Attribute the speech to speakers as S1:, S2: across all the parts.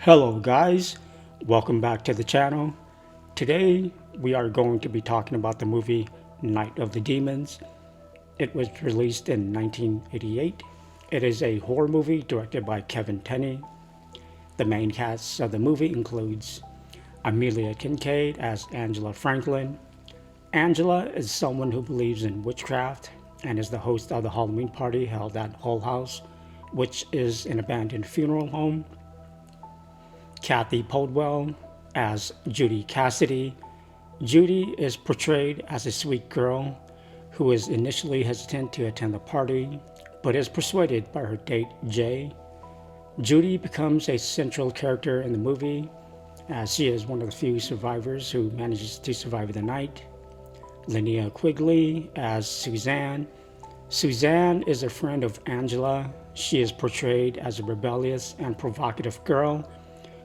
S1: Hello guys, welcome back to the channel. Today we are going to be talking about the movie Night of the Demons. It was released in 1988. It is a horror movie directed by Kevin Tenney. The main cast of the movie includes Amelia Kincaid as Angela Franklin. Angela is someone who believes in witchcraft and is the host of the Halloween party held at Hull House, which is an abandoned funeral home. Kathy Podwell as Judy Cassidy. Judy is portrayed as a sweet girl who is initially hesitant to attend the party, but is persuaded by her date Jay. Judy becomes a central character in the movie as she is one of the few survivors who manages to survive the night. Linnea Quigley as Suzanne. Suzanne is a friend of Angela. She is portrayed as a rebellious and provocative girl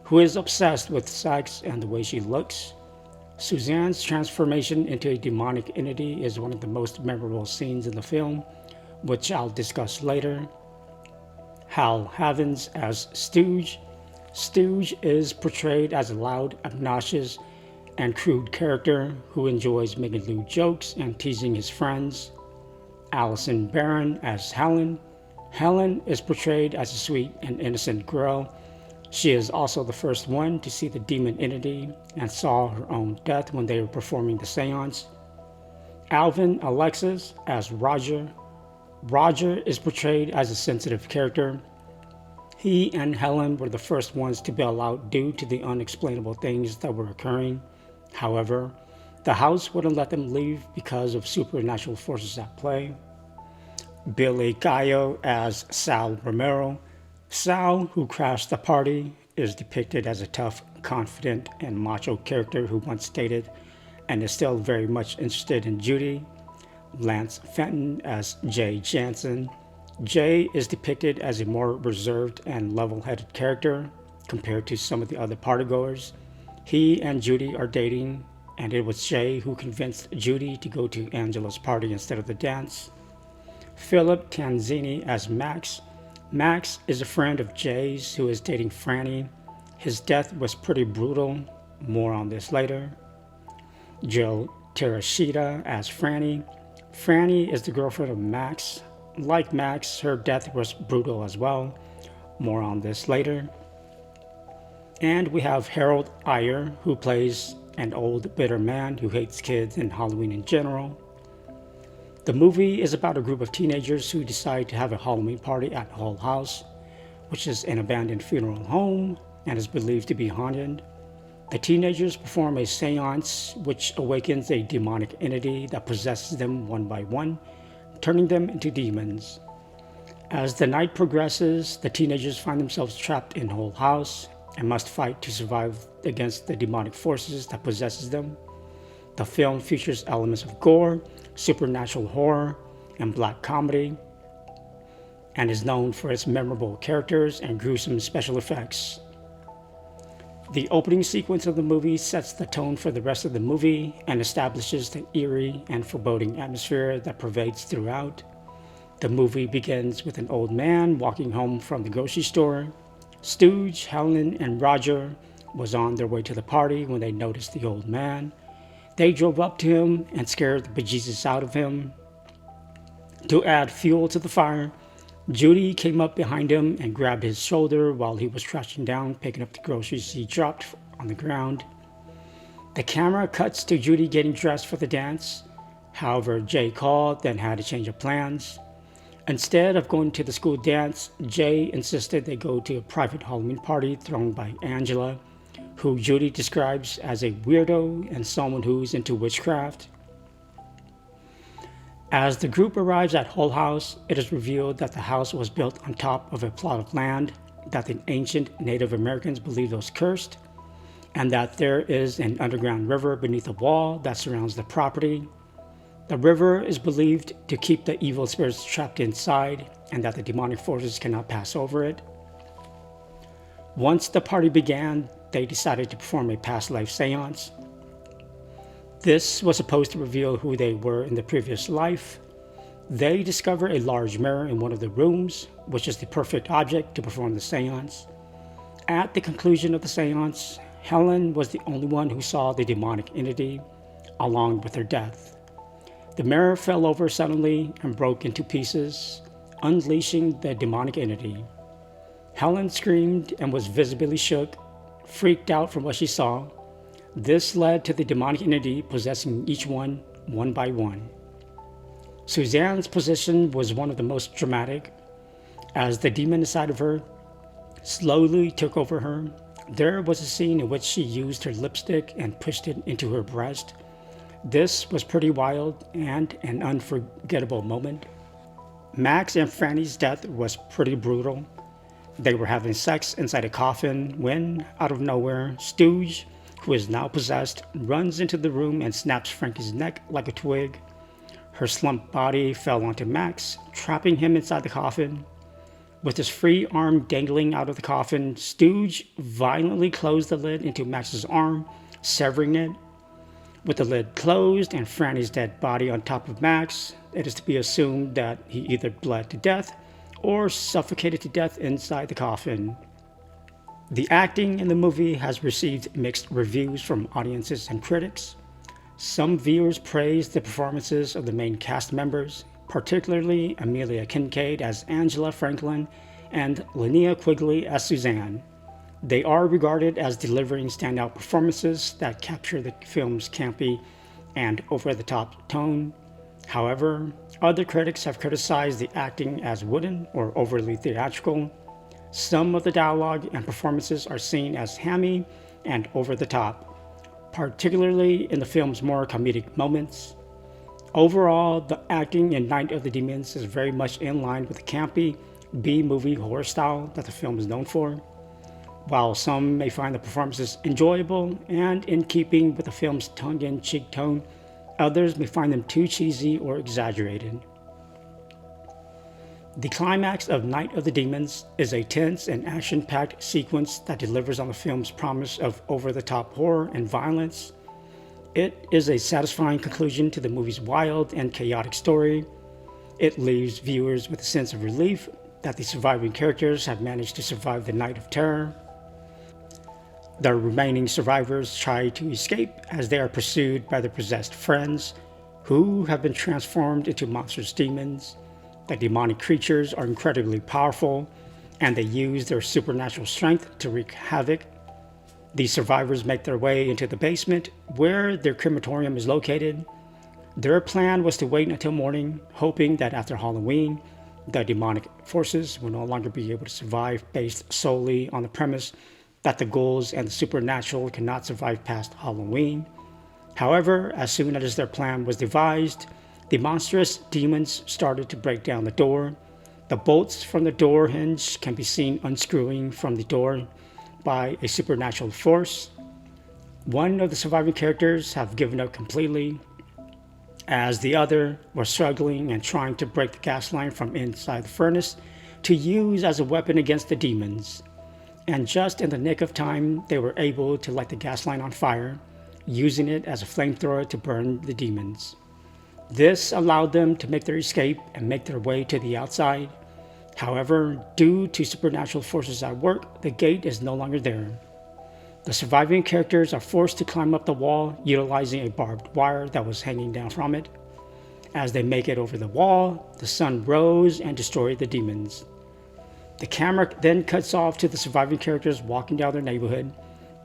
S1: who is obsessed with sex and the way she looks. Suzanne's transformation into a demonic entity is one of the most memorable scenes in the film, which I'll discuss later. Hal Havens as Stooge. Stooge is portrayed as a loud, obnoxious, and crude character who enjoys making lewd jokes and teasing his friends. Allison Barron as Helen. Helen is portrayed as a sweet and innocent girl. She is also the first one to see the demon entity and saw her own death when they were performing the seance. Alvin Alexis as Roger. Roger is portrayed as a sensitive character. He and Helen were the first ones to bail out due to the unexplainable things that were occurring. However, the house wouldn't let them leave because of supernatural forces at play. Billy Gallo as Sal Romero. Sal, who crashed the party, is depicted as a tough, confident, and macho character who once dated and is still very much interested in Judy. Lance Fenton as Jay Jansen. Jay is depicted as a more reserved and level-headed character compared to some of the other partygoers. He and Judy are dating, and it was Jay who convinced Judy to go to Angela's party instead of the dance. Philip Tanzini as Max. Max is a friend of Jay's who is dating Franny. His death was pretty brutal. More on this later. Jill Terashita as Franny. Franny is the girlfriend of Max. Like Max, her death was brutal as well. More on this later. And we have Harold Iyer, who plays an old, bitter man who hates kids and Halloween in general. The movie is about a group of teenagers who decide to have a Halloween party at Hull House, which is an abandoned funeral home and is believed to be haunted. The teenagers perform a seance which awakens a demonic entity that possesses them one by one, turning them into demons. As the night progresses, the teenagers find themselves trapped in Hull House and must fight to survive against the demonic forces that possesses them. The film features elements of gore, supernatural horror, and black comedy, and is known for its memorable characters and gruesome special effects. The opening sequence of the movie sets the tone for the rest of the movie and establishes the eerie and foreboding atmosphere that pervades throughout. The movie begins with an old man walking home from the grocery store. Stooge, Helen, and Roger was on their way to the party when they noticed the old man. They drove up to him and scared the bejesus out of him. To add fuel to the fire, Judy came up behind him and grabbed his shoulder while he was crouching down, picking up the groceries he dropped on the ground. The camera cuts to Judy getting dressed for the dance. However, Jay called, then had a change of plans. Instead of going to the school dance, Jay insisted they go to a private Halloween party thrown by Angela, who Judy describes as a weirdo and someone who's into witchcraft. As the group arrives at Hull House, it is revealed that the house was built on top of a plot of land that the ancient Native Americans believed was cursed, and that there is an underground river beneath the wall that surrounds the property. The river is believed to keep the evil spirits trapped inside, and that the demonic forces cannot pass over it. Once the party began, they decided to perform a past life seance. This was supposed to reveal who they were in the previous life. They discover a large mirror in one of the rooms, which is the perfect object to perform the seance. At the conclusion of the seance, Helen was the only one who saw the demonic entity along with her death. The mirror fell over suddenly and broke into pieces, unleashing the demonic entity. Helen screamed and was visibly shook, freaked out from what she saw. This led to the demonic entity possessing each one by one. Suzanne's position was one of the most dramatic. As the demon inside of her slowly took over her, there was a scene in which she used her lipstick and pushed it into her breast. This was pretty wild and an unforgettable moment. Max and Franny's death was pretty brutal. They were having sex inside a coffin when, out of nowhere, Stooge, who is now possessed, runs into the room and snaps Frankie's neck like a twig. Her slumped body fell onto Max, trapping him inside the coffin. With his free arm dangling out of the coffin, Stooge violently closed the lid into Max's arm, severing it. With the lid closed and Franny's dead body on top of Max, it is to be assumed that he either bled to death or suffocated to death inside the coffin. The acting in the movie has received mixed reviews from audiences and critics. Some viewers praised the performances of the main cast members, particularly Amelia Kincaid as Angela Franklin and Linnea Quigley as Suzanne. They are regarded as delivering standout performances that capture the film's campy and over-the-top tone. However, other critics have criticized the acting as wooden or overly theatrical. Some of the dialogue and performances are seen as hammy and over the top, particularly in the film's more comedic moments. Overall, the acting in Night of the Demons is very much in line with the campy B-movie horror style that the film is known for. While some may find the performances enjoyable and in keeping with the film's tongue-in-cheek tone, others may find them too cheesy or exaggerated. The climax of Night of the Demons is a tense and action-packed sequence that delivers on the film's promise of over-the-top horror and violence. It is a satisfying conclusion to the movie's wild and chaotic story. It leaves viewers with a sense of relief that the surviving characters have managed to survive the night of terror. The remaining survivors try to escape as they are pursued by their possessed friends, who have been transformed into monstrous demons. The demonic creatures are incredibly powerful, and they use their supernatural strength to wreak havoc. The survivors make their way into the basement, where their crematorium is located. Their plan was to wait until morning, hoping that after Halloween, the demonic forces will no longer be able to survive based solely on the premise that the ghouls and the supernatural cannot survive past Halloween. However, as soon as their plan was devised, the monstrous demons started to break down the door. The bolts from the door hinge can be seen unscrewing from the door by a supernatural force. One of the surviving characters have given up completely, as the other was struggling and trying to break the gas line from inside the furnace to use as a weapon against the demons. And just in the nick of time, they were able to light the gas line on fire, using it as a flamethrower to burn the demons. This allowed them to make their escape and make their way to the outside. However, due to supernatural forces at work, the gate is no longer there. The surviving characters are forced to climb up the wall, utilizing a barbed wire that was hanging down from it. As they make it over the wall, the sun rose and destroyed the demons. The camera then cuts off to the surviving characters walking down their neighborhood,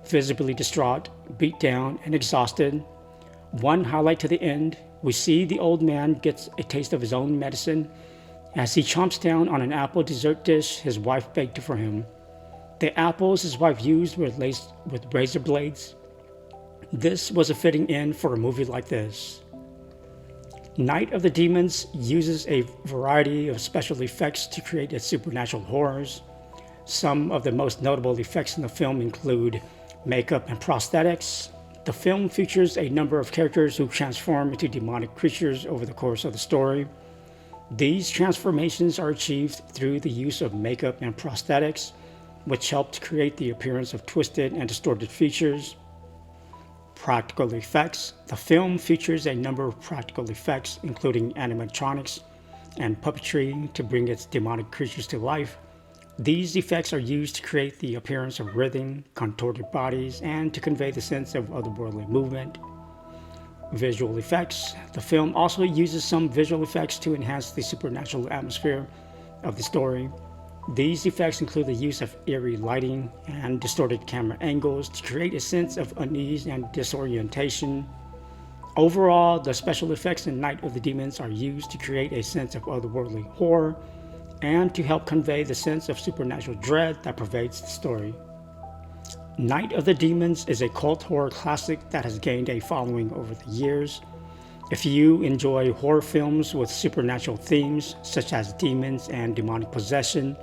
S1: visibly distraught, beat down, and exhausted. One highlight to the end, we see the old man gets a taste of his own medicine as he chomps down on an apple dessert dish his wife baked for him. The apples his wife used were laced with razor blades. This was a fitting end for a movie like this. Night of the Demons uses a variety of special effects to create its supernatural horrors. Some of the most notable effects in the film include makeup and prosthetics. The film features a number of characters who transform into demonic creatures over the course of the story. These transformations are achieved through the use of makeup and prosthetics, which help to create the appearance of twisted and distorted features. Practical effects. The film features a number of practical effects, including animatronics and puppetry to bring its demonic creatures to life. These effects are used to create the appearance of writhing, contorted bodies, and to convey the sense of otherworldly movement. Visual effects. The film also uses some visual effects to enhance the supernatural atmosphere of the story. These effects include the use of eerie lighting and distorted camera angles to create a sense of unease and disorientation. Overall, the special effects in Night of the Demons are used to create a sense of otherworldly horror and to help convey the sense of supernatural dread that pervades the story. Night of the Demons is a cult horror classic that has gained a following over the years. If you enjoy horror films with supernatural themes, such as demons and demonic possession,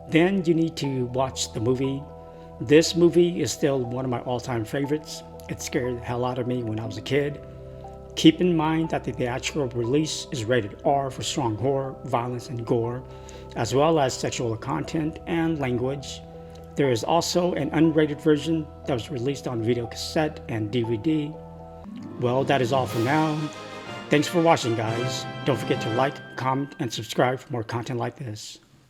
S1: then you need to watch the movie. This movie is still one of my all-time favorites. It scared the hell out of me when I was a kid. Keep in mind that the theatrical release is rated R for strong horror, violence, and gore, as well as sexual content and language. There is also an unrated version that was released on video cassette and DVD. Well, that is all for now. Thanks for watching, guys. Don't forget to like, comment, and subscribe for more content like this.